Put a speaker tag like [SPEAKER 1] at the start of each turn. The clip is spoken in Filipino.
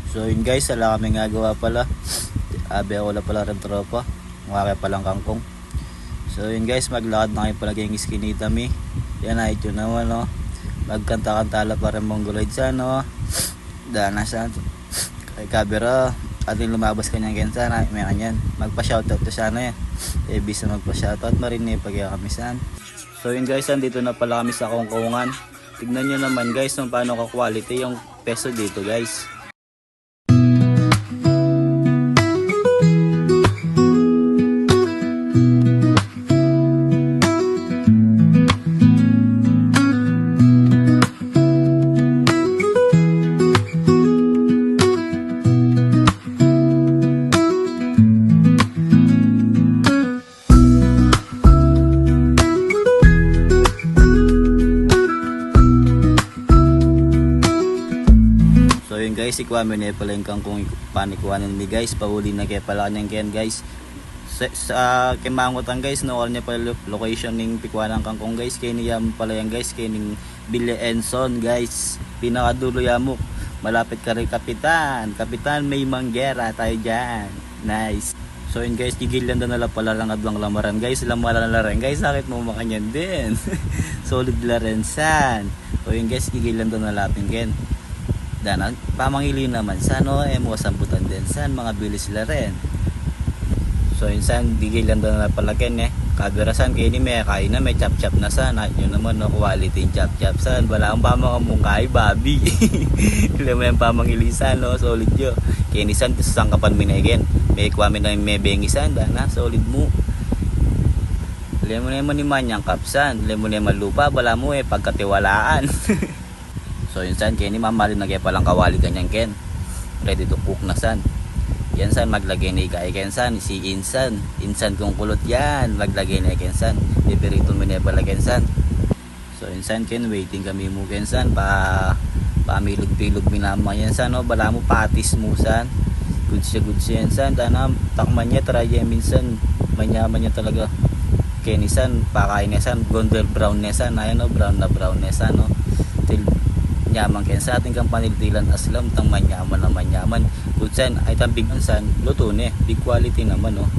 [SPEAKER 1] So yun guys, wala kami ngagawa pala. Abi ako na pala rin tropa. Mukha palang kangkong. So yun guys, maglakad na kayo pala kayong iskinita mi. Yan na ito naman no. Magkanta-kantala pa rin mongoloid sa no. Dana sa kay kabira. Ating lumabas kanyang kensa na may kanyan. Magpa-shoutout to sana yan. Ibig na magpa-shoutout marinig pag kami saan. So yun guys, andito na pala kami sa Kongkongan. Tignan nyo naman guys kung paano ka-quality yung peso dito guys. Guys, ikuha mo na pala yung kangkong panikuhanan ni guys, pahuli na kaya pala kanyang ken guys sa Kimangutan guys, no niya pala location ng pikuhanan kangkong guys, kaya niya pala yan guys, kaya ning Billy Enson guys, pinakadulo yamok, malapit ka rin kapitan may manggera tayo dyan, nice. So yun guys, gigil lang na pala lang adwang lamaran guys, lamaran na rin guys, sakit mo makanyan din. Solid la rin san. So yun guys, gigil lang na lapin ken dana pamangili naman sa no mo sambutan din san mga bilis sila rin. So insan digilan na palaken kabirasan kay ni may kain na may chap chap na sana yun naman no quality chap chap san wala ang pamangay babi. Ilang may pamangilisan no solid yo kay ni san sangkapan minegen may kwame na may bengisan dana solid mo. Lemon naman ni manyang kapsan lemon naman lupa bala mo pagkatiwalaan. So yun san, kaya ni mamalin na kaya palang kawali ganyan ken. Ready to cook na san. Yan san, maglagay na ikay ken san. Si insan. Insan kung kulot yan. Maglagay na ken san. Pipirito mo na pala ken san. So yun san ken, waiting kami mo ken san. Pamilog-pilog minama yan san. No? Bala mo patis mo san. Good siya yan san. Dana, takman niya, try yan minsan. Manyaman niya talaga. Kaya san, pakain niya san. Golden brown niya san. Ayan no, brown niya san. No? Till nyaman ken sa ating kampaniltilan aslam tang manyaman na manyaman kutsan ay tambig san luto ne big quality naman no.